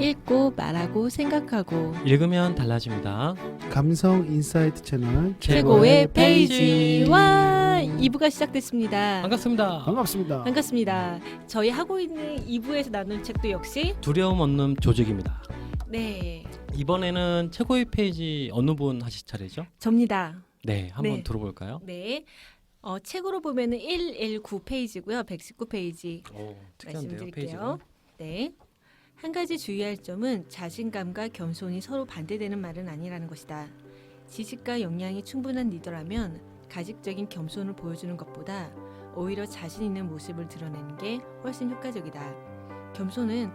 읽고 말하고 생각하고 읽으면 달라집니다. 감성 인사이트 채널 최고의 페이지와 2부가 시작됐습니다. 반갑습니다. 반갑습니다. 반갑습니다. 저희 하고 있는 2부에서 나눈 책도 역시 두려움 없는 조직입니다. 네, 이번에는 최고의 페이지 어느 분 하실 차례죠? 접니다. 네, 한번 네. 들어볼까요? 네, 책으로 보면은 119페이지고요. 119페이지 오, 특이한데요, 말씀드릴게요. 페이지가. 네. 한 가지 주의할 점은 자신감과 겸손이 서로 반대되는 말은 아니라는 것이다. 지식과 역량이 충분한 리더라면 가직적인 겸손을 보여주는 것보다 오히려 자신 있는 모습을 드러내는 게 훨씬 효과적이다. 겸손은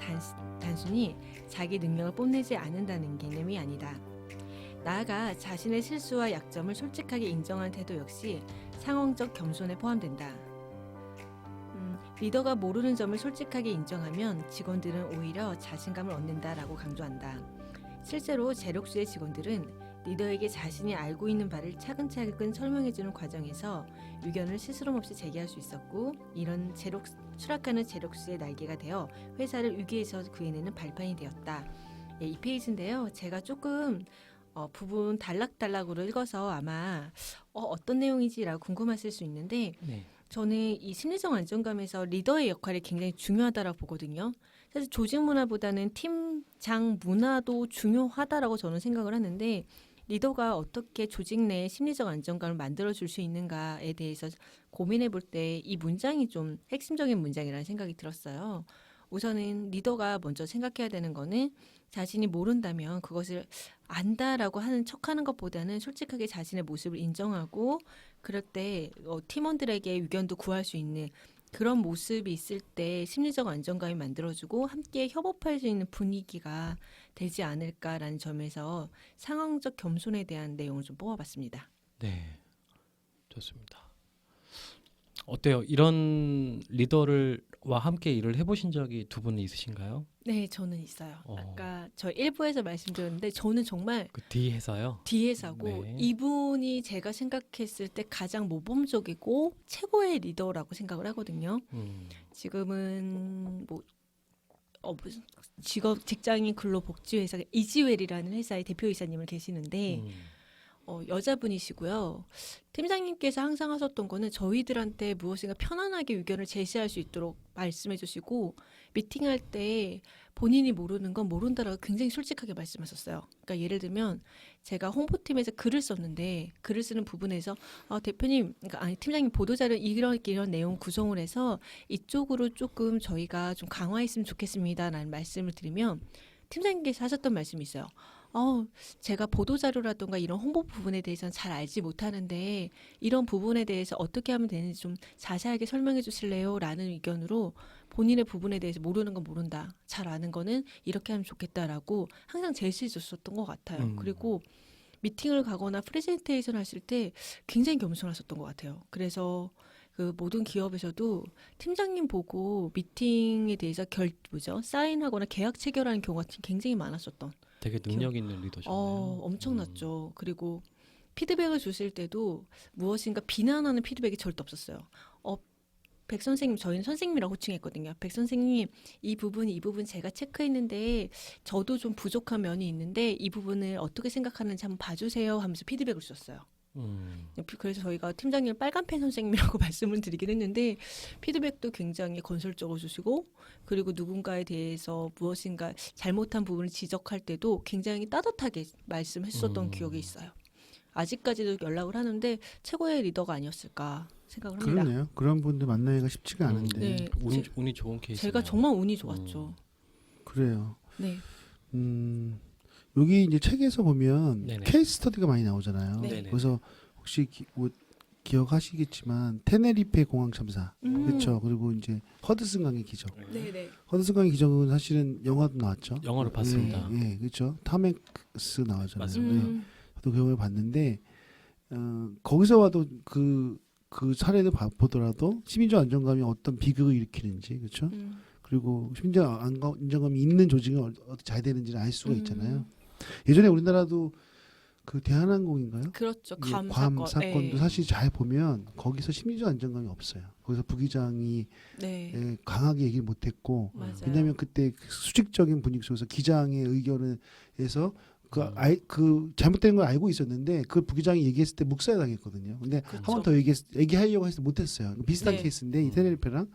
단순히 자기 능력을 뽐내지 않는다는 개념이 아니다. 나아가 자신의 실수와 약점을 솔직하게 인정하는 태도 역시 상황적 겸손에 포함된다. 리더가 모르는 점을 솔직하게 인정하면 직원들은 오히려 자신감을 얻는다라고 강조한다. 실제로 제록수의 직원들은 리더에게 자신이 알고 있는 바를 차근차근 설명해주는 과정에서 의견을 스스럼 없이 제기할 수 있었고, 이런 추락하는 제록수의 날개가 되어 회사를 위기에서 구해내는 발판이 되었다. 예, 이 페이지인데요. 제가 조금 부분 단락단락으로 읽어서 아마 어떤 내용이지라고 궁금하실 수 있는데, 네. 저는 이 심리적 안정감에서 리더의 역할이 굉장히 중요하다고 보거든요. 사실 조직 문화보다는 팀장 문화도 중요하다라고 저는 생각을 하는데, 리더가 어떻게 조직 내에 심리적 안정감을 만들어줄 수 있는가에 대해서 고민해 볼 때 이 문장이 좀 핵심적인 문장이라는 생각이 들었어요. 우선은 리더가 먼저 생각해야 되는 거는 자신이 모른다면 그것을 안다라고 하는 척하는 것보다는 솔직하게 자신의 모습을 인정하고, 그럴 때 팀원들에게 의견도 구할 수 있는 그런 모습이 있을 때 심리적 안정감이 만들어지고 함께 협업할 수 있는 분위기가 되지 않을까라는 점에서 상황적 겸손에 대한 내용을 좀 뽑아봤습니다. 네, 좋습니다. 어때요? 이런 리더와 함께 일을 해보신 적이 두 분 있으신가요? 네, 저는 있어요. 아까 저 1부에서 말씀드렸는데 저는 정말 그 D회사요? D회사고 네. 이분이 제가 생각했을 때 가장 모범적이고 최고의 리더라고 생각을 하거든요. 지금은 무슨 직장인 근로복지회사 이지웰이라는 회사의 대표이사님을 계시는데 여자분이시고요. 팀장님께서 항상 하셨던 거는 저희들한테 무엇인가 편안하게 의견을 제시할 수 있도록 말씀해 주시고, 미팅할 때 본인이 모르는 건 모른다라고 굉장히 솔직하게 말씀하셨어요. 그러니까 예를 들면 제가 홍보팀에서 글을 썼는데 글을 쓰는 부분에서 대표님, 그러니까 팀장님 보도자료 이런 내용 구성을 해서 이쪽으로 조금 저희가 좀 강화했으면 좋겠습니다라는 말씀을 드리면 팀장님께서 하셨던 말씀이 있어요. 제가 보도자료라든가 이런 홍보 부분에 대해서는 잘 알지 못하는데 이런 부분에 대해서 어떻게 하면 되는지 좀 자세하게 설명해 주실래요? 라는 의견으로 본인의 부분에 대해서 모르는 건 모른다, 잘 아는 거는 이렇게 하면 좋겠다라고 항상 제시해 줬었던 것 같아요. 그리고 미팅을 가거나 프레젠테이션 하실 때 굉장히 겸손하셨던 것 같아요. 그래서 그 모든 기업에서도 팀장님 보고 미팅에 대해서 사인하거나 계약 체결하는 경우가 굉장히 많았었던. 되게 능력 있는 리더셨네요. 엄청났죠. 그리고 피드백을 주실 때도 무엇인가 비난하는 피드백이 절대 없었어요. 백 선생님, 저희는 선생님이라고 호칭했거든요. 백 선생님, 이 부분 제가 체크했는데 저도 좀 부족한 면이 있는데 이 부분을 어떻게 생각하는지 한번 봐주세요 하면서 피드백을 주셨어요. 그래서 저희가 팀장님을 빨간펜 선생님이라고 말씀을 드리긴 했는데 피드백도 굉장히 건설적으로 주시고, 그리고 누군가에 대해서 무엇인가 잘못한 부분을 지적할 때도 굉장히 따뜻하게 말씀했었던 기억이 있어요. 아직까지도 연락을 하는데 최고의 리더가 아니었을까 생각을 합니다. 그러네요. 그런 분들 만나기가 쉽지가 않은데. 네. 운이 좋은 케이스. 제가 정말 운이 좋았죠. 그래요. 네. 여기 이제 책에서 보면 네네. 케이스 스터디가 많이 나오잖아요. 네네. 그래서 혹시 기억하시겠지만 테네리페 공항 참사, 그렇죠. 그리고 이제 허드슨 강의 기적. 네네. 허드슨 강의 기적은 사실은 영화도 나왔죠. 영화를 봤습니다. 예, 그렇죠. 톰 행크스 나오잖아요. 맞습니다. 네. 저도 그 영화를 봤는데 거기서 와도 그 사례를 보더라도 심리적 안정감이 어떤 비극을 일으키는지, 그렇죠. 그리고 심리적 안정감이 있는 조직은 어떻게 잘 되는지를 알 수가 있잖아요. 예전에 우리나라도 그 대한항공인가요? 그렇죠. 예, 괌 괌 사건. 사건도 예. 사실 잘 보면 거기서 심리적 안정감이 없어요. 거기서 부기장이 네. 강하게 얘기를 못했고 맞아요. 왜냐하면 그때 그 수직적인 분위기 속에서 기장의 의견에서 그 잘못된 걸 알고 있었는데 그 부기장이 얘기했을 때 묵살을 당했거든요. 근데 그렇죠. 한 번 더 얘기하려고 해서 못했어요. 비슷한 네. 케이스인데 이 테네리페랑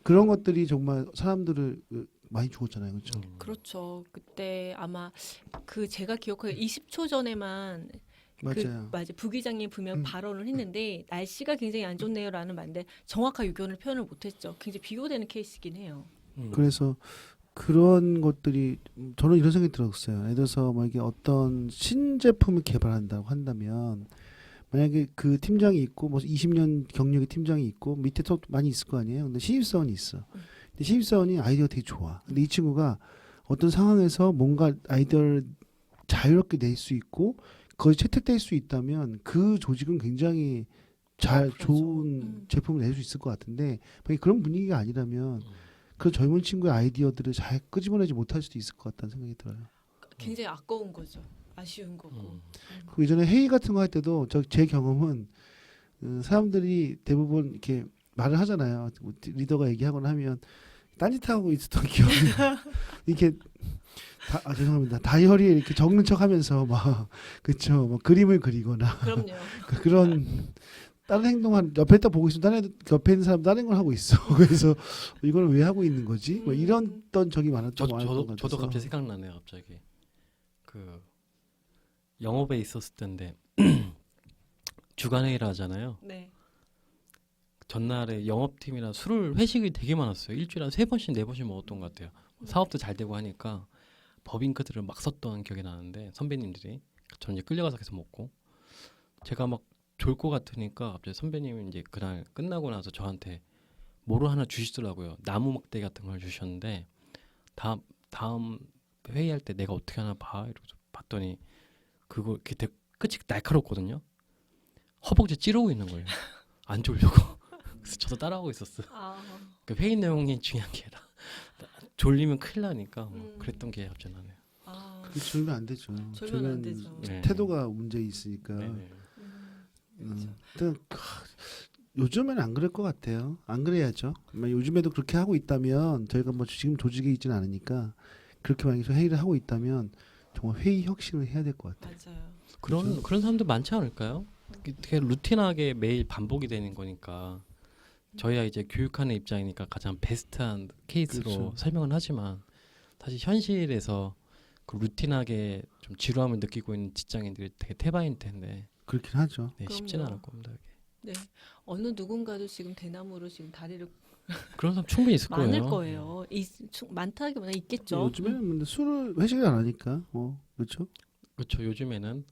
그런 것들이 정말 사람들을 많이 죽었잖아요, 그렇죠? 그렇죠. 그때 아마 그 제가 기억하기에 20초 전에만 맞아요. 맞아 부기장님 분명 발언을 했는데 날씨가 굉장히 안 좋네요라는 말인데 정확한 의견을 표현을 못했죠. 굉장히 비교되는 케이스긴 해요. 그래서 그런 것들이 저는 이런 생각이 들었어요. 예를 들어서 만약에 어떤 신제품을 개발한다고 한다면 만약에 그 팀장이 있고 뭐 20년 경력의 팀장이 있고 밑에 또 많이 있을 거 아니에요. 근데 신입사원이 있어. 근데 신입사원이 아이디어가 되게 좋아. 근데 이 친구가 어떤 상황에서 뭔가 아이디어를 자유롭게 낼 수 있고 거기 채택될 수 있다면 그 조직은 굉장히 그렇죠. 좋은 제품을 낼 수 있을 것 같은데 만약에 그런 분위기가 아니라면 그런 젊은 친구의 아이디어들을 잘 끄집어내지 못할 수도 있을 것 같다는 생각이 들어요. 굉장히 아까운 거죠. 아쉬운 거고. 그 예전에 회의 같은 거 할 때도 제 경험은 사람들이 대부분 이렇게 말을 하잖아요. 리더가 얘기하거나 하면 딴짓하고 있었던 기억이 이렇게 죄송합니다. 다이어리에 이렇게 적는 척하면서 막 그렇죠. 막 그림을 그리거나 그럼요. 그런 다른 행동한 옆에 딱 보고 있으면 다른 옆에 있는 사람 다른 걸 하고 있어. 그래서 이거는 왜 하고 있는 거지? 뭐 이랬던 적이 많았던 것 같아서. 저도 갑자기 생각나네요. 갑자기 그 영업에 있었을 때인데 주간 회의를 하잖아요. 네. 전날에 영업팀이랑 술을 회식이 되게 많았어요. 일주일에 한 3번씩 4번씩 먹었던 것 같아요. 사업도 잘 되고 하니까 법인카드를 막 썼던 기억이 나는데 선배님들이 저는 이제 끌려가서 계속 먹고 제가 막 졸 것 같으니까 갑자기 선배님이 이제 그날 끝나고 나서 저한테 뭐를 하나 주시더라고요. 나무 막대 같은 걸 주셨는데 다음 회의할 때 내가 어떻게 하나 봐 이러고 봤더니 그거 그때 끝이 날카롭거든요. 허벅지 찌르고 있는 거예요. 안 졸려고. 그래서 저도 따라하고 있었어요. 그 회의 내용이 중요한 게 아니라 졸리면 큰일 나니까 뭐 그랬던 게 갑자기 나네요. 졸면 안 되죠. 졸면 안 되죠. 네. 태도가 문제 있으니까. 네네. 그렇죠. 요즘에는 안 그럴 것 같아요. 안 그래야죠. 요즘에도 그렇게 하고 있다면 저희가 뭐 지금 조직에 있지는 않으니까 그렇게 만약에 회의를 하고 있다면 정말 회의 혁신을 해야 될 것 같아요. 맞아요. 그런 사람도 많지 않을까요? 되게 루틴하게 매일 반복이 되는 거니까 저희가 이제 교육하는 입장이니까 가장 베스트한 케이스로 그렇죠. 설명은 하지만 사실 현실에서 그 루틴하게 좀 지루함을 느끼고 있는 직장인들이 되게 태반일 텐데 그렇긴 하죠. 네, 쉽지는 않을 겁니다. 이게. 네. 어느 누군가도 지금 대나무로 지금 다리를 그런 사람 충분히 있을 많을 거예요. 거예요. 많다기보다 있겠죠. 요즘에는 근데 술을 회식을 안 하니까 뭐 그렇죠. 그렇죠. 요즘에는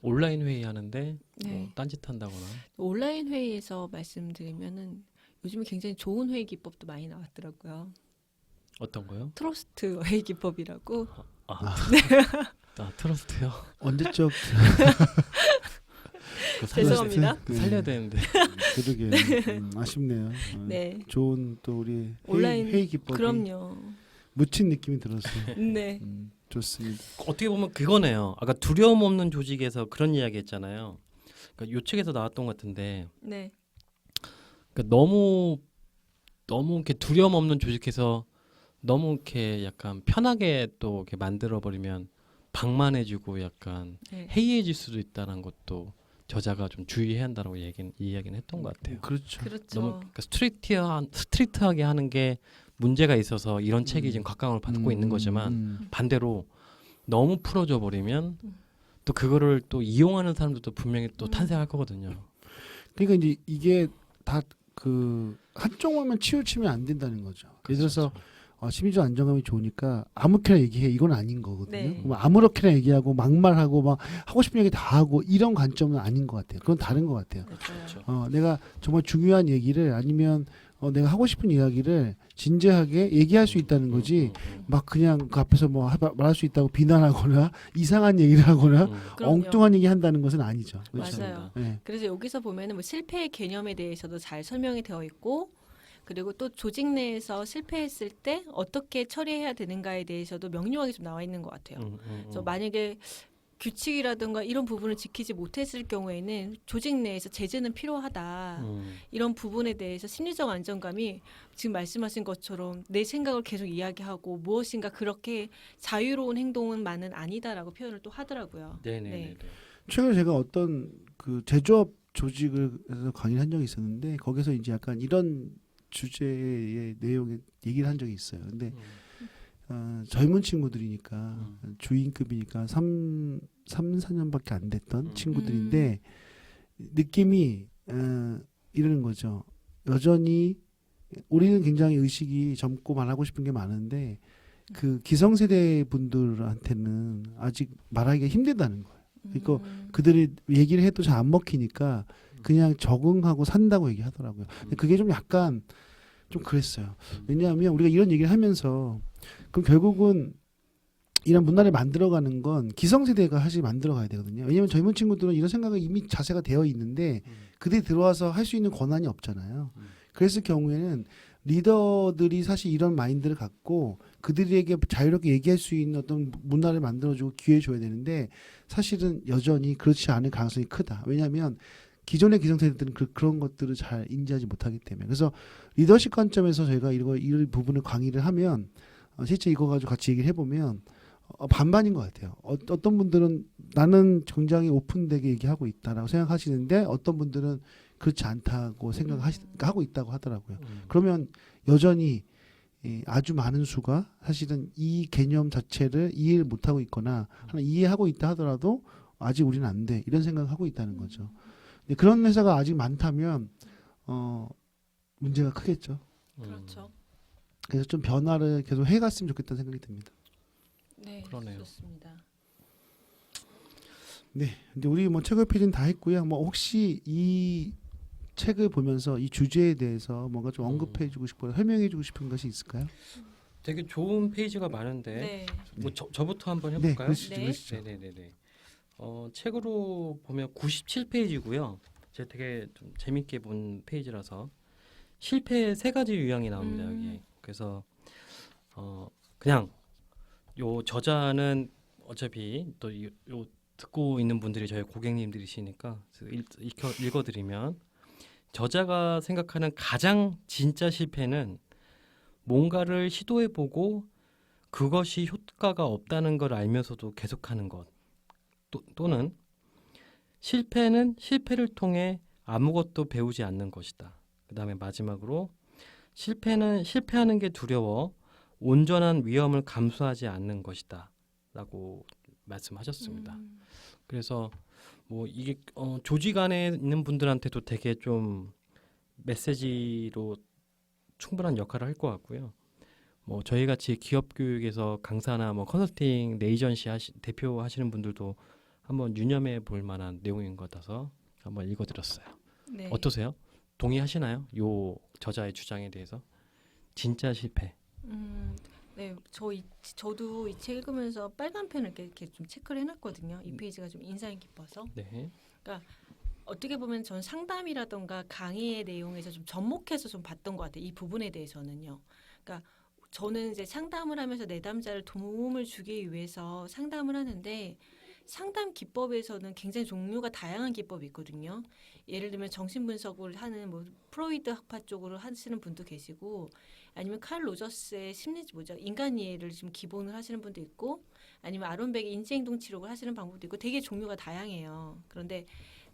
온라인 회의 하는데 네. 뭐 딴짓한다거나 온라인 회의에서 말씀드리면은 요즘에 굉장히 좋은 회의 기법도 많이 나왔더라고요. 어떤 거요? 트러스트 회의 기법이라고. 트러스트요? 언제적 죄송합니다. 살려야 되는데. 그러게 아쉽네요. 네. 좋은 또 우리 온라인 회의 기법이 그럼요. 묻힌 느낌이 들었어요. 네. 좋습니다. 어떻게 보면 그거네요. 아까 두려움 없는 조직에서 그런 이야기 했잖아요. 그러니까 요 책에서 나왔던 것 같은데 네. 그러니까 너무 이렇게 두려움 없는 조직에서 너무 이렇게 약간 편하게 또 이렇게 만들어 버리면 방만해지고 약간 네. 해이해질 수도 있다는 것도 저자가 좀 주의해야 한다고 이야기는 했던 것 같아요. 그렇죠. 그렇죠. 너무 그러니까 스트릭트하게 하는 게 문제가 있어서 이런 책이 지금 각광을 받고 있는 거지만 반대로 너무 풀어져 버리면 또 그거를 또 이용하는 사람들도 분명히 또 탄생할 거거든요. 그러니까 이제 이게 다 그 한쪽만 치우치면 안 된다는 거죠. 예를 들어서 심리적 안정감이 좋으니까 아무렇게나 얘기해 이건 아닌 거거든요. 네. 뭐 아무렇게나 얘기하고 막말하고 막 하고 싶은 얘기 다 하고 이런 관점은 아닌 것 같아요. 그건 다른 것 같아요. 맞아요. 내가 정말 중요한 얘기를 아니면 내가 하고 싶은 이야기를 진지하게 얘기할 수 있다는 거지 막 그냥 그 앞에서 뭐 말할 수 있다고 비난하거나 이상한 얘기를 하거나 그럼요. 엉뚱한 얘기 한다는 것은 아니죠. 그렇죠? 맞아요. 네. 그래서 여기서 보면은 뭐 실패의 개념에 대해서도 잘 설명이 되어 있고 그리고 또 조직 내에서 실패했을 때 어떻게 처리해야 되는가에 대해서도 명료하게 좀 나와 있는 것 같아요. 그래서 만약에 규칙이라든가 이런 부분을 지키지 못했을 경우에는 조직 내에서 제재는 필요하다. 이런 부분에 대해서 심리적 안정감이 지금 말씀하신 것처럼 내 생각을 계속 이야기하고 무엇인가 그렇게 자유로운 행동은만은 아니다라고 표현을 또 하더라고요. 네네네. 최근에 제가 어떤 그 제조업 조직에서 강의를 한 적이 있었는데 거기서 이제 약간 이런 주제의 내용에 얘기를 한 적이 있어요. 근데 젊은 친구들이니까 주인급이니까 4년밖에 안 됐던 친구들인데 느낌이 이러는 거죠. 여전히 우리는 굉장히 의식이 젊고 말하고 싶은 게 많은데 그 기성세대 분들한테는 아직 말하기가 힘들다는 거예요. 그러니까 그들이 얘기를 해도 잘 안 먹히니까 그냥 적응하고 산다고 얘기하더라고요. 근데 그게 좀 약간 좀 그랬어요. 왜냐하면 우리가 이런 얘기를 하면서 그럼 결국은 이런 문화를 만들어가는 건 기성세대가 사실 만들어가야 되거든요. 왜냐하면 젊은 친구들은 이런 생각이 이미 자세가 되어 있는데 그들이 들어와서 할 수 있는 권한이 없잖아요. 그랬을 경우에는 리더들이 사실 이런 마인드를 갖고 그들에게 자유롭게 얘기할 수 있는 어떤 문화를 만들어주고 기회 줘야 되는데 사실은 여전히 그렇지 않을 가능성이 크다. 왜냐하면 기존의 기성세대들은 그런 것들을 잘 인지하지 못하기 때문에. 그래서 리더십 관점에서 저희가 이 부분을 강의를 하면 실제 이거 가지고 같이 얘기를 해보면 반반인 것 같아요. 어떤 분들은 나는 굉장히 오픈되게 얘기하고 있다라고 생각하시는데 어떤 분들은 그렇지 않다고 생각하고 있다고 하더라고요. 그러면 여전히 아주 많은 수가 사실은 이 개념 자체를 이해를 못하고 있거나 하나 이해하고 있다 하더라도 아직 우리는 안 돼. 이런 생각을 하고 있다는 거죠. 근데 그런 회사가 아직 많다면 문제가 크겠죠. 그렇죠. 그래서 좀 변화를 계속 해갔으면 좋겠다는 생각이 듭니다. 네, 그러네요. 좋습니다. 네, 근데 우리 뭐 책을 페이지는 다 했고요. 뭐 혹시 이 책을 보면서 이 주제에 대해서 뭔가 좀 언급해주고 싶거나 설명해주고 싶은 것이 있을까요? 되게 좋은 페이지가 많은데 네. 뭐 저부터 한번 네, 해볼까요? 그러시죠. 네. 그러시죠. 네네네네. 책으로 보면 97페이지고요. 제가 되게 좀 재밌게 본 페이지라서 실패의 3가지 유형이 나옵니다. 여기. 그래서 그냥 요 저자는 어차피 또 요 듣고 있는 분들이 저희 고객님들이시니까 읽어드리면 저자가 생각하는 가장 진짜 실패는 뭔가를 시도해보고 그것이 효과가 없다는 걸 알면서도 계속하는 것 또는 실패는 실패를 통해 아무것도 배우지 않는 것이다. 그 다음에 마지막으로 실패는 실패하는 게 두려워 온전한 위험을 감수하지 않는 것이다 라고 말씀하셨습니다. 그래서 뭐 이게 조직 안에 있는 분들한테도 되게 좀 메시지로 충분한 역할을 할 것 같고요. 뭐 저희 같이 기업 교육에서 강사나 뭐 컨설팅 에이전시 대표 하시는 분들도 한번 유념해 볼 만한 내용인 것 같아서 한번 읽어드렸어요. 네. 어떠세요? 동의하시나요? 요 저자의 주장에 대해서? 진짜 실패. 네, 저도 이 책 읽으면서 빨간 펜을 이렇게 좀 체크를 해놨거든요. 이 페이지가 좀 인상이 깊어서. 네. 어떻게 보면 전 상담이라던가 강의의 내용에서 좀 접목해서 좀 봤던 것 같아요. 이 부분에 대해서는요. 그러니까 저는 이제 상담을 하면서 내담자를 도움을 주기 위해서 상담을 하는데 상담 기법에서는 굉장히 종류가 다양한 기법이 있거든요. 예를 들면 정신분석을 하는 뭐 프로이드 학파 쪽으로 하시는 분도 계시고 아니면 칼 로저스의 인간 이해를 지금 기본을 하시는 분도 있고 아니면 아론백의 인지행동 치료를 하시는 방법도 있고 되게 종류가 다양해요. 그런데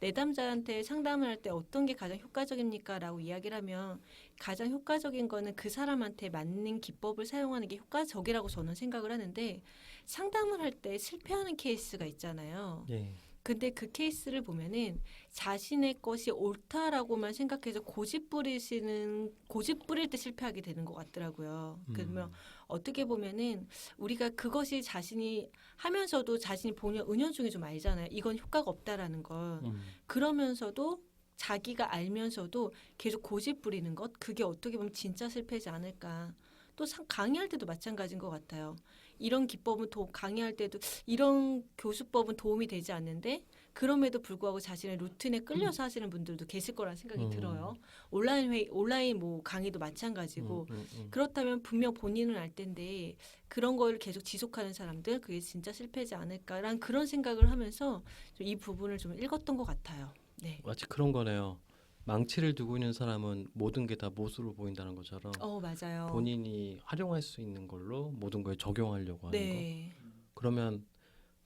내담자한테 상담을 할 때 어떤 게 가장 효과적입니까? 라고 이야기를 하면 가장 효과적인 거는 그 사람한테 맞는 기법을 사용하는 게 효과적이라고 저는 생각을 하는데 상담을 할 때 실패하는 케이스가 있잖아요. 예. 근데 그 케이스를 보면은 자신의 것이 옳다라고만 생각해서 고집 부릴 때 실패하게 되는 것 같더라고요. 그러면 어떻게 보면은 우리가 그것이 자신이 하면서도 자신이 본인 은연중에 좀 알잖아요. 이건 효과가 없다라는 걸. 그러면서도 자기가 알면서도 계속 고집 부리는 것 그게 어떻게 보면 진짜 실패지 않을까. 또 강의할 때도 마찬가지인 것 같아요. 이런 기법은 강의할 때도 이런 교수법은 도움이 되지 않는데 그럼에도 불구하고 자신의 루틴에 끌려서 하시는 분들도 계실 거라는 생각이 음. 들어요. 온라인 뭐 강의도 마찬가지고 그렇다면 분명 본인은 알 텐데 그런 걸 계속 지속하는 사람들 그게 진짜 실패지 않을까라는 그런 생각을 하면서 좀 이 부분을 좀 읽었던 것 같아요. 네. 마치 그런 거네요. 망치를 두고 있는 사람은 모든 게 다 못으로 보인다는 것처럼 맞아요. 본인이 활용할 수 있는 걸로 모든 걸 적용하려고 하는 거. 네. 그러면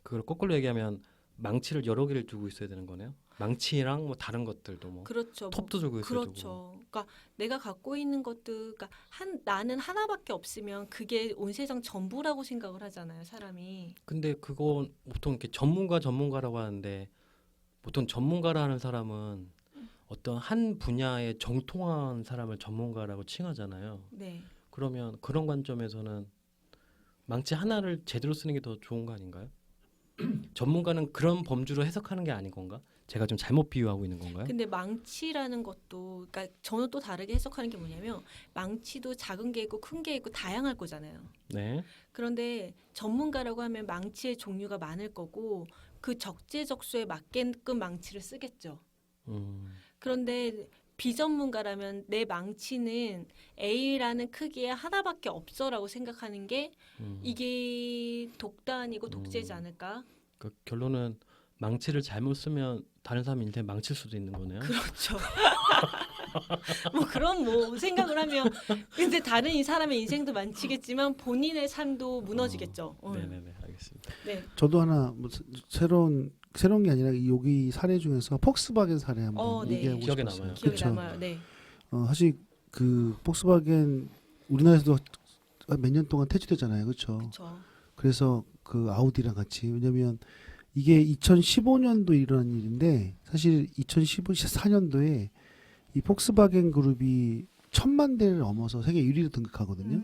그걸 거꾸로 얘기하면 망치를 여러 개를 두고 있어야 되는 거네요. 망치랑 뭐 다른 것들도 뭐 그렇죠. 톱도 들고 있어야 되고. 그렇죠. 그러니까 내가 갖고 있는 것들, 그러니까 나는 하나밖에 없으면 그게 온 세상 전부라고 생각을 하잖아요, 사람이. 근데 그건 보통 이렇게 전문가라고 하는데 보통 전문가라 하는 사람은 어떤 한 분야에 정통한 사람을 전문가라고 칭하잖아요. 네. 그러면 그런 관점에서는 망치 하나를 제대로 쓰는 게 더 좋은 거 아닌가요? 전문가는 그런 범주로 해석하는 게 아닌 건가? 제가 좀 잘못 비유하고 있는 건가요? 근데 망치라는 것도, 그러니까 저는 또 다르게 해석하는 게 뭐냐면 망치도 작은 게 있고 큰 게 있고 다양할 거잖아요. 네. 그런데 전문가라고 하면 망치의 종류가 많을 거고 그 적재적소에 맞게끔 망치를 쓰겠죠. 그런데 비전문가라면 내 망치는 A라는 크기의 하나밖에 없어라고 생각하는 게 이게 독단이고 독재지 않을까? 그 결론은 망치를 잘못 쓰면 다른 사람 인생 망칠 수도 있는 거네요. 그렇죠. 뭐 그런 뭐 생각을 하면 근데 다른 이 사람의 인생도 망치겠지만 본인의 삶도 무너지겠죠. 네네네, 알겠습니다. 네. 저도 하나 뭐 새로운 게 아니라 여기 사례 중에서 폭스바겐 사례 한번 네. 얘기하고 기억에 싶었어요. 남아요. 기억에 그쵸? 남아요. 네. 사실 그 폭스바겐 우리나라에서도 몇 년 동안 퇴출됐잖아요, 그렇죠? 그렇죠. 그래서 그 아우디랑 같이 왜냐면 이게 2015년도 일어난 일인데 사실 2014년도에 이 폭스바겐 그룹이 1,000만 대를 넘어서 세계 1위로 등극하거든요.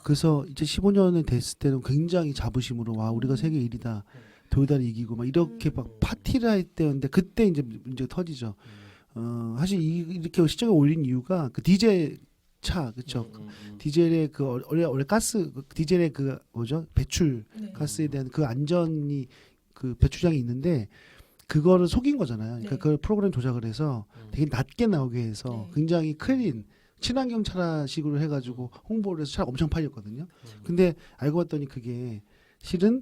그래서 2015년에 됐을 때는 굉장히 자부심으로 와 우리가 세계 1위다. 도요다를 이기고 막 이렇게 막 파티를 할 때였는데 그때 이제 문제가 터지죠. 사실 이렇게 시작을 올린 이유가 그 디젤 차 그렇죠. 디젤의 그 원래 가스 디젤의 그 뭐죠 배출 네. 가스에 대한 그 안전이 그 배출량이 있는데 그거를 속인 거잖아요. 그러니까 네. 그걸 프로그램 조작을 해서 되게 낮게 나오게 해서 네. 굉장히 클린 친환경 차식으로 해가지고 홍보를 해서 차가 엄청 팔렸거든요. 근데 알고 봤더니 그게 실은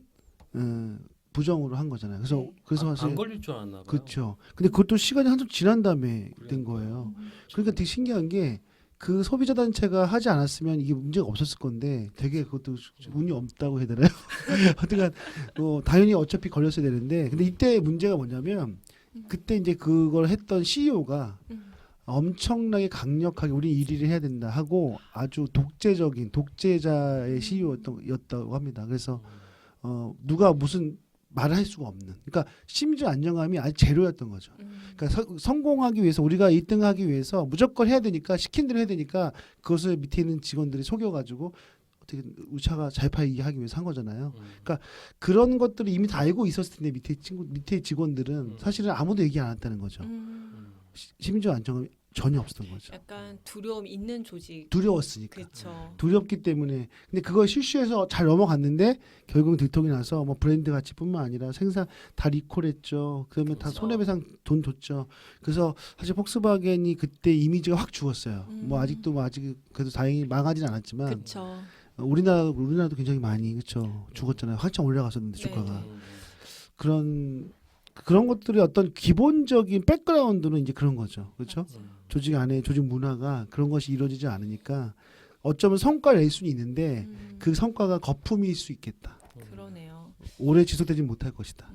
부정으로 한 거잖아요. 그래서 네. 그래서 안 사실 걸릴 줄 알았나 봐요. 그렇죠. 근데 그것도 시간이 한참 지난 다음에 된 거예요. 음. 그러니까 되게 신기한 게 그 소비자 단체가 하지 않았으면 이게 문제가 없었을 건데 되게 그것도 운이 없다고 해야 되나요? 하여튼간 당연히 어차피 걸렸어야 되는데 근데 이때 문제가 뭐냐면 그때 이제 그걸 했던 CEO가 엄청나게 강력하게 우리 1위를 해야 된다 하고 아주 독재자의 CEO였다고 합니다. 그래서 누가 무슨 말을 할 수가 없는. 그러니까 심지어 안정감이 아주 제로였던 거죠. 그러니까 성공하기 위해서 우리가 1등하기 위해서 무조건 해야 되니까 시킨 대로 해야 되니까 그것을 밑에 있는 직원들이 속여가지고 어떻게 우리 차가 잘 팔리게 하기 위해서 한 거잖아요. 그러니까 그런 것들을 이미 다 알고 있었을 텐데 밑에 직원들은 사실은 아무도 얘기 안 했다는 거죠. 심지어 안정감이 전혀 없었던 거죠. 약간 두려움 있는 조직. 두려웠으니까. 그렇죠. 두렵기 때문에 근데 그걸 실수해서 잘 넘어갔는데 결국은 들통이 나서 뭐 브랜드 가치뿐만 아니라 생산 다 리콜했죠. 그러면 다 그렇죠. 손해배상 돈 줬죠. 그래서 사실 폭스바겐이 그때 이미지가 확 죽었어요. 뭐 아직도 아직 그래도 다행히 망하진 않았지만 그렇죠. 우리나라도 굉장히 많이 그렇죠. 죽었잖아요. 한참 올라갔었는데 네. 주가가 그런 것들이 어떤 기본적인 백그라운드는 이제 그런 거죠. 그렇죠? 조직 안에 조직 문화가 그런 것이 이루어지지 않으니까 어쩌면 성과를 낼 수는 있는데 그 성과가 거품일 수 있겠다. 그러네요. 오래 지속되지 못할 것이다.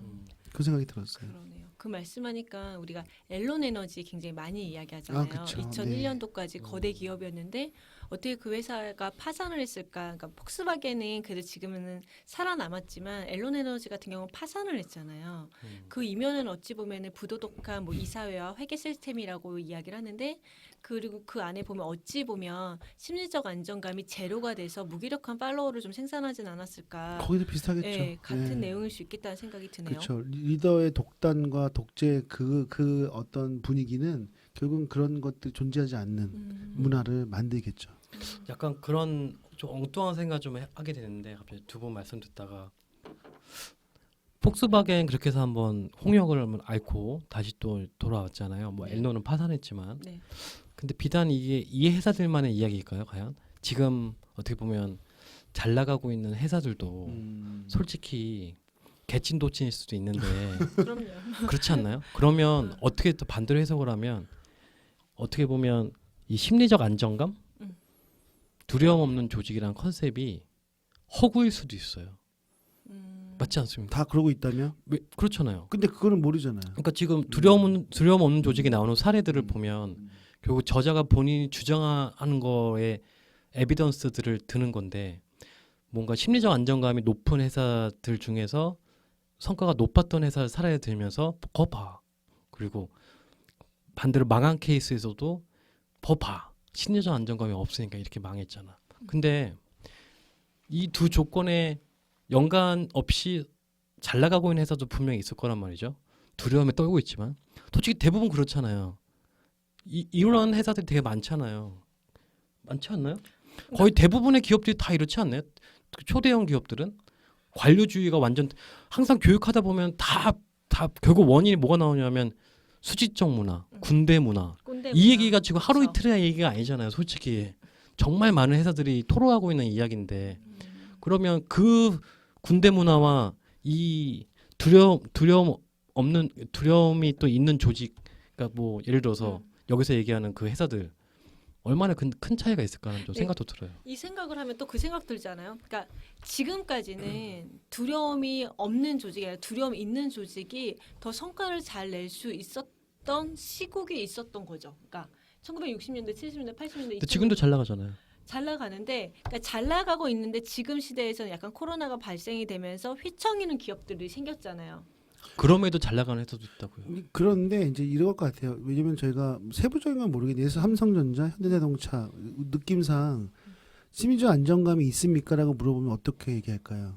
그 생각이 들었어요. 그러네요. 그 말씀하니까 우리가 앨런 에너지 굉장히 많이 이야기하잖아요. 아, 그쵸. 2001년도까지 거대 기업이었는데 어떻게 그 회사가 파산을 했을까? 그러니까 폭스바겐은 그래도 지금은 살아남았지만 앨런 에너지 같은 경우는 파산을 했잖아요. 그 이면은 어찌 보면은 부도덕한 뭐 이사회와 회계 시스템이라고 이야기를 하는데 그리고 그 안에 보면 어찌 보면 심리적 안정감이 제로가 돼서 무기력한 팔로워를 좀 생산하진 않았을까? 거기도 비슷하겠죠. 네, 같은 네. 내용일 수 있겠다는 생각이 드네요. 그렇죠. 리더의 독단과 독재 그 어떤 분위기는 결국은 그런 것들이 존재하지 않는 문화를 만들겠죠. 약간 그런 좀 엉뚱한 생각 좀 하게 되는데 갑자기 두 분 말씀 듣다가 폭스바겐 그렇게 해서 한번 홍역을 한번 앓고 다시 또 돌아왔잖아요. 뭐 네. 엘노는 파산했지만. 네. 근데 비단 이게 이 회사들만의 이야기일까요, 과연? 지금 어떻게 보면 잘 나가고 있는 회사들도 솔직히 개찐도찐일 수도 있는데 그럼요. 그렇지 않나요? 그러면 어떻게 또 반대로 해석을 하면 어떻게 보면 이 심리적 안정감, 음. 두려움 없는 조직이란 컨셉이 허구일 수도 있어요. 맞지 않습니까? 다 그러고 있다면? 그렇잖아요. 근데 그거는 모르잖아요. 그러니까 지금 두려움 없는 조직이 나오는 사례들을 보면 결국 저자가 본인이 주장하는 거에 에비던스들을 드는 건데 뭔가 심리적 안정감이 높은 회사들 중에서 성과가 높았던 회사를 사례를 들면서 거 봐. 그리고 반대로 망한 케이스에서도 봐. 심리적 안정감이 없으니까 이렇게 망했잖아. 근데 이 두 조건에 연관 없이 잘 나가고 있는 회사도 분명히 있을 거란 말이죠. 두려움에 떨고 있지만 솔직히 대부분 그렇잖아요. 이런 회사들이 되게 많잖아요. 많지 않나요? 거의 대부분의 기업들이 다 이렇지 않나요? 초대형 기업들은 관료주의가 완전 항상 교육하다 보면 다 결국 원인이 뭐가 나오냐면 수직적 문화, 군대 문화. 꼰대 이 문화. 얘기가 지금 하루 그쵸. 이틀의 얘기가 아니잖아요. 솔직히 정말 많은 회사들이 토로하고 있는 이야기인데 그러면 그 군대 문화와 이 두려움이 또 있는 조직, 그러니까 뭐 예를 들어서 여기서 얘기하는 그 회사들 얼마나 큰 차이가 있을까라는 좀 네. 생각도 들어요. 이 생각을 하면 또 그 생각 들잖아요. 그러니까 지금까지는 두려움이 없는 조직이 아니라 두려움이 있는 조직이 더 성과를 잘 낼 수 있었던 시국이 있었던 거죠. 그러니까 1960년대, 70년대, 80년대 근데 지금도 잘 나가잖아요. 잘 나가는데, 그러니까 잘 나가고 있는데 지금 시대에서는 약간 코로나가 발생이 되면서 휘청이는 기업들이 생겼잖아요. 그럼에도 잘 나가는 회사도 있다고요. 그런데 이제 이럴 것 같아요. 왜냐면 저희가 세부적인 건 모르겠는데 삼성전자, 현대자동차 느낌상 심리적 안정감이 있습니까라고 물어보면 어떻게 얘기할까요?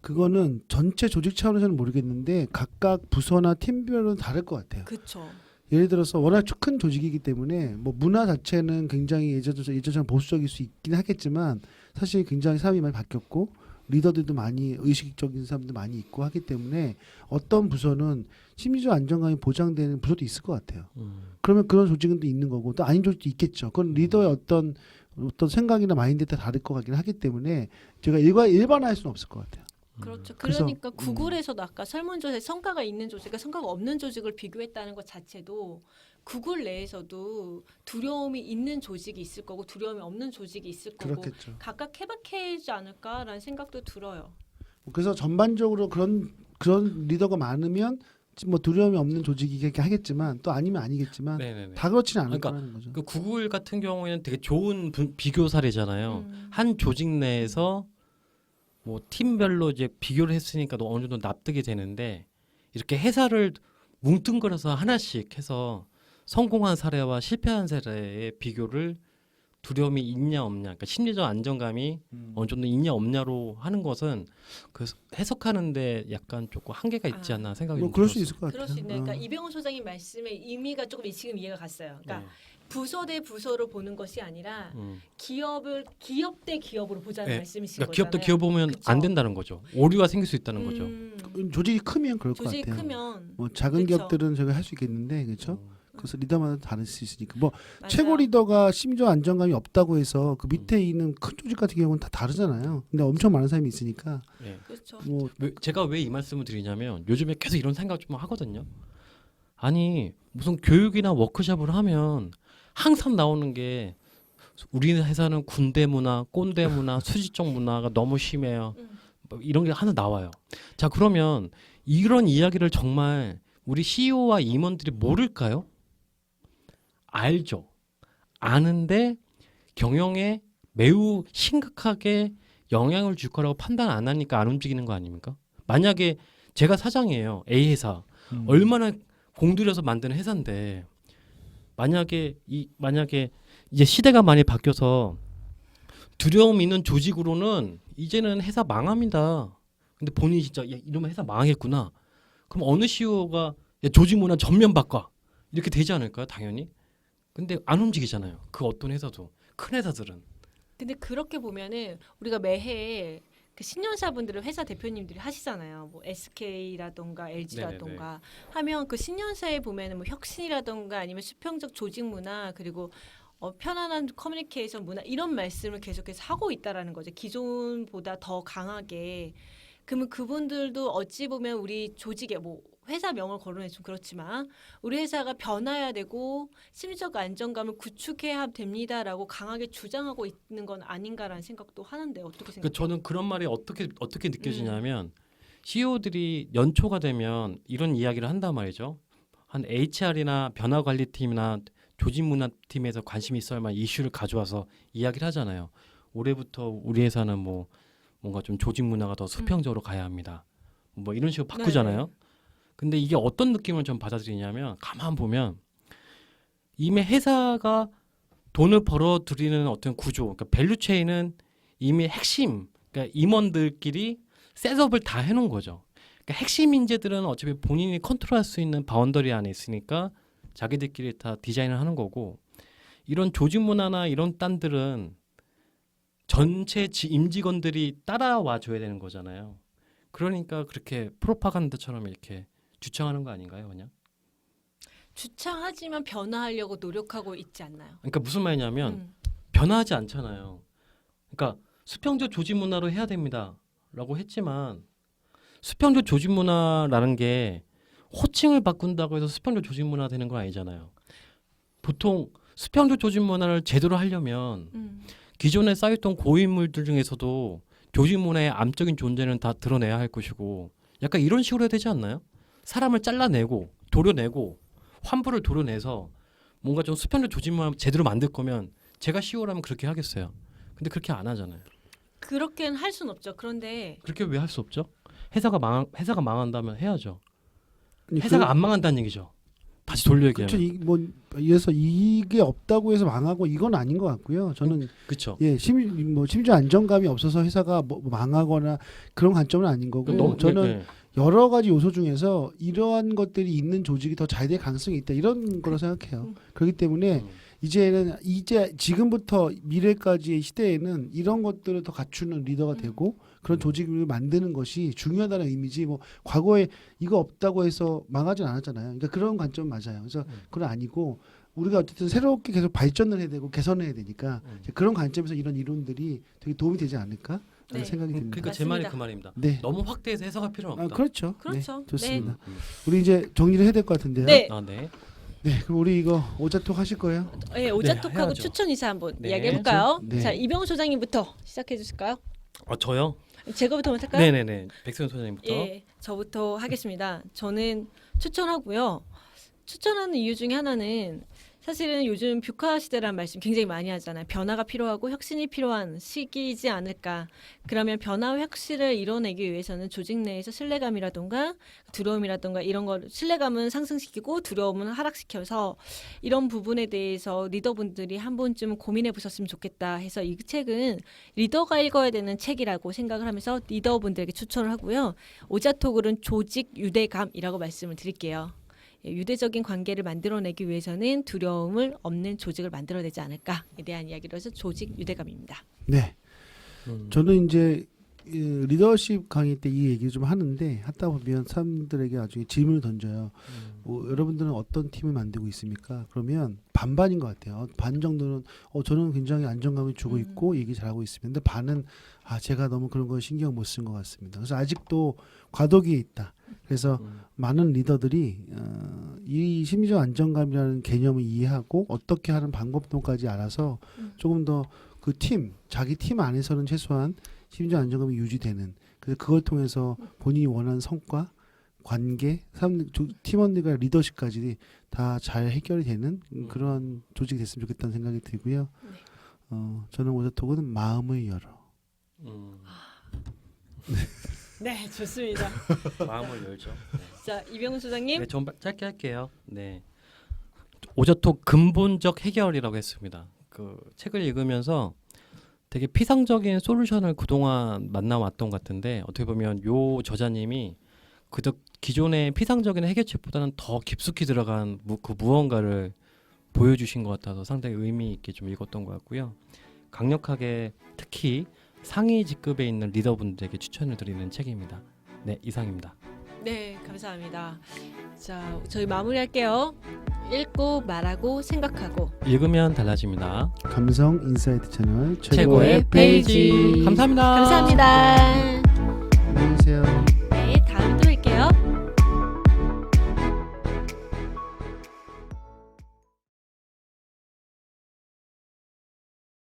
그거는 전체 조직 차원에서는 모르겠는데 각각 부서나 팀별로는 다를 것 같아요. 그렇죠. 예를 들어서 워낙 큰 조직이기 때문에 뭐 문화 자체는 굉장히 예전처럼 보수적일 수 있긴 하겠지만 사실 굉장히 사람이 많이 바뀌었고 리더들도 많이 의식적인 사람도 많이 있고 하기 때문에 어떤 부서는 심리적 안정감이 보장되는 부서도 있을 것 같아요. 그러면 그런 조직은 또 있는 거고 또 아닌 조직도 있겠죠. 그건 리더의 어떤 생각이나 마인드에 따라 다를 것 같긴 하기 때문에 제가 일반화할 수는 없을 것 같아요. 그렇죠. 그래서, 그러니까 구글에서도 아까 설문조사에 성과가 있는 조직과 성과가 없는 조직을 비교했다는 것 자체도 구글 내에서도 두려움이 있는 조직이 있을 거고 두려움이 없는 조직이 있을 거고 그렇겠죠. 각각 케바케이지 않을까라는 생각도 들어요. 그래서 전반적으로 그런 리더가 많으면 뭐 두려움이 없는 조직이긴 하겠지만 또 아니면 아니겠지만 네네네. 다 그렇지는 않을 그러니까 거라는 거죠. 그 구글 같은 경우에는 되게 좋은 비교 사례잖아요. 한 조직 내에서 뭐 팀별로 이제 비교를 했으니까 어느 정도 납득이 되는데 이렇게 회사를 뭉뚱그려서 하나씩 해서 성공한 사례와 실패한 사례의 비교를 두려움이 있냐 없냐, 그러니까 심리적 안정감이 어느 정도 있냐 없냐로 하는 것은 그 해석하는데 약간 조금 한계가 있지 않나 생각이 뭐 좀 그럴 수 들었어요. 있을 것 같아요. 그럴 수 있네. 그러니까 이병헌 소장님 말씀의 의미가 조금 지금 이해가 갔어요. 그러니까 네. 부서 대 부서로 보는 것이 아니라 기업 대 기업으로 보자는 네. 말씀이신 그러니까 거잖아요. 기업도 기업 보면 그쵸? 안 된다는 거죠. 오류가 생길 수 있다는 거죠. 조직이 크면 그럴 것 조직이 같아요. 크면 뭐 작은 그쵸. 기업들은 저희가 할 수 있겠는데 그렇죠. 그래서 리더마다 다를 수 있으니까 뭐 맞아요. 최고 리더가 심리적 안정감이 없다고 해서 그 밑에 있는 큰 조직 같은 경우는 다 다르잖아요. 근데 엄청 많은 사람이 있으니까 네. 그렇죠. 뭐 제가 왜 이 말씀을 드리냐면 요즘에 계속 이런 생각 좀 하거든요. 아니 무슨 교육이나 워크숍을 하면 항상 나오는 게 우리 회사는 군대 문화, 꼰대 문화, 수직적 문화가 너무 심해요. 뭐 이런 게 하나 나와요. 자 그러면 이런 이야기를 정말 우리 CEO와 임원들이 모를까요? 알죠. 아는데 경영에 매우 심각하게 영향을 줄 거라고 판단 안 하니까 안 움직이는 거 아닙니까? 만약에 제가 사장이에요. A 회사. 얼마나 공들여서 만든 회사인데 만약에 이제 시대가 많이 바뀌어서 두려움 있는 조직으로는 이제는 회사 망합니다. 근데 본인이 진짜 야, 이러면 회사 망하겠구나. 그럼 어느 CEO가 야, 조직 문화 전면 바꿔. 이렇게 되지 않을까요? 당연히. 근데 안 움직이잖아요. 그 어떤 회사도. 큰 회사들은. 근데 그렇게 보면은 우리가 매해 그 신년사분들을 회사 대표님들이 하시잖아요. 뭐 SK라던가 LG라던가 하면 그 신년사에 보면은 뭐 혁신이라던가 아니면 수평적 조직 문화 그리고 편안한 커뮤니케이션 문화 이런 말씀을 계속해서 하고 있다라는 거죠. 기존보다 더 강하게. 그러면 그분들도 어찌 보면 우리 조직에 뭐 회사 명을 거론해 좀 그렇지만 우리 회사가 변화해야 되고 심리적 안정감을 구축해야 됩니다라고 강하게 주장하고 있는 건 아닌가라는 생각도 하는데 어떻게 생각해요? 그러니까 저는 그런 말이 어떻게 느껴지냐면 CEO들이 연초가 되면 이런 이야기를 한단 말이죠. 한 HR이나 변화관리팀이나 조직문화팀에서 관심이 있을 만한 이슈를 가져와서 이야기를 하잖아요. 올해부터 우리 회사는 뭐 뭔가 좀 조직문화가 더 수평적으로 가야 합니다. 뭐 이런 식으로 바꾸잖아요. 네. 근데 이게 어떤 느낌을 좀 받아들이냐면 가만 보면 이미 회사가 돈을 벌어들이는 어떤 구조, 그러니까 밸류체인은 이미 핵심, 그러니까 임원들끼리 셋업을 다 해놓은 거죠. 그러니까 핵심 인재들은 어차피 본인이 컨트롤할 수 있는 바운더리 안에 있으니까 자기들끼리 다 디자인을 하는 거고 이런 조직 문화나 이런 딴들은 전체 임직원들이 따라와 줘야 되는 거잖아요. 그러니까 그렇게 프로파간다처럼 이렇게 주창하는 거 아닌가요, 그냥? 주창하지만 변화하려고 노력하고 있지 않나요? 그러니까 무슨 말이냐면 변화하지 않잖아요. 그러니까 수평적 조직 문화로 해야 됩니다라고 했지만 수평적 조직 문화라는 게 호칭을 바꾼다고 해서 수평적 조직 문화 되는 건 아니잖아요. 보통 수평적 조직 문화를 제대로 하려면 기존에 쌓였던 고인물들 중에서도 조직 문화의 암적인 존재는 다 드러내야 할 것이고 약간 이런 식으로 해야 되지 않나요? 사람을 잘라내고 도려내고 환부를 도려내서 뭔가 좀 수평적 조직 문화 제대로 만들 거면 제가 CEO라면 그렇게 하겠어요. 근데 그렇게 안 하잖아요. 그렇게는 할 수는 없죠. 그런데 그렇게 왜 할 수 없죠? 회사가 망한다면 해야죠. 아니, 회사가 안 망한다는 얘기죠. 다시 돌려 그렇죠. 얘기하면. 뭐 이래서 이게 없다고 해서 망하고 이건 아닌 것 같고요. 저는 그렇죠. 심지어 안정감이 없어서 회사가 뭐 망하거나 그런 관점은 아닌 거고 너무- 저는 여러 가지 요소 중에서 이러한 것들이 있는 조직이 더 잘 될 가능성이 있다 이런 거로 생각해요. 그렇기 때문에 이제 지금부터 미래까지의 시대에는 이런 것들을 더 갖추는 리더가 되고 그런 조직을 만드는 것이 중요하다는 의미지 뭐 과거에 이거 없다고 해서 망하진 않았잖아요. 그러니까 그런 관점 맞아요. 그래서 그건 아니고 우리가 어쨌든 새롭게 계속 발전을 해야 되고 개선을 해야 되니까 이제 그런 관점에서 이런 이론들이 되게 도움이 되지 않을까라는 네. 생각이 듭니다. 그러니까 제 말이 맞습니다. 그 말입니다. 네. 너무 확대해서 해석할 필요는 없다. 그렇죠. 그렇죠. 네, 좋습니다. 음. 우리 이제 정리를 해야 될 것 같은데요. 네. 아, 네. 네, 그럼 우리 이거 오자톡 하실 거예요? 네, 오자톡하고 해야죠. 추천 이사 한번 네. 이야기해 볼까요? 네. 자, 이병훈 소장님부터 시작해 주실까요? 저요? 제가부터 먼저 할까요? 네네네. 백승현 소장님부터. 예, 저부터 하겠습니다. 저는 추천하고요. 추천하는 이유 중에 하나는 사실은 요즘 뷰카 시대라는 말씀 굉장히 많이 하잖아요. 변화가 필요하고 혁신이 필요한 시기이지 않을까. 그러면 변화와 혁신을 이뤄내기 위해서는 조직 내에서 신뢰감이라든가 두려움이라든가 이런 걸 신뢰감은 상승시키고 두려움은 하락시켜서 이런 부분에 대해서 리더분들이 한 번쯤 고민해 보셨으면 좋겠다 해서 이 책은 리더가 읽어야 되는 책이라고 생각을 하면서 리더분들에게 추천을 하고요. 오자톡은 조직 유대감이라고 말씀을 드릴게요. 유대적인 관계를 만들어내기 위해서는 두려움을 없는 조직을 만들어내지 않을까에 대한 이야기로 해서 조직 유대감입니다. 네. 저는 이제 리더십 강의 때 이 얘기를 좀 하는데 하다 보면 사람들에게 나중에 질문을 던져요. 여러분들은 어떤 팀을 만들고 있습니까? 그러면 반반인 것 같아요. 반 정도는 저는 굉장히 안정감을 주고 있고 얘기 잘하고 있습니다. 근데 반은 제가 너무 그런 걸 신경 못 쓴 것 같습니다. 그래서 아직도 과도기에 있다. 그래서 많은 리더들이 이 심리적 안정감이라는 개념을 이해하고 어떻게 하는 방법론까지 알아서 조금 더 그 자기 팀 안에서는 최소한 심리적 안정감이 유지되는 그래서 그걸 통해서 본인이 원하는 성과, 관계, 팀원들과 리더십까지 다 잘 해결이 되는 그런 조직이 됐으면 좋겠다는 생각이 들고요. 저는 오자톡은 마음을 열어. 네, 좋습니다. 마음을 열죠. 네. 자, 이병훈 소장님. 네, 좀 짧게 할게요. 네. 오자톡 근본적 해결이라고 했습니다. 그 책을 읽으면서 되게 피상적인 솔루션을 그동안 만나왔던 것 같은데 어떻게 보면 요 저자님이 그저 기존의 피상적인 해결책보다는 더 깊숙이 들어간 그 무언가를 보여주신 것 같아서 상당히 의미 있게 좀 읽었던 것 같고요. 강력하게 특히 상위 직급에 있는 리더분들에게 추천을 드리는 책입니다. 네, 이상입니다. 네, 감사합니다. 자, 저희 마무리할게요. 읽고 말하고 생각하고 읽으면 달라집니다. 감성 인사이트 채널 최고의 페이지. 감사합니다. 감사합니다. 안녕히 계세요.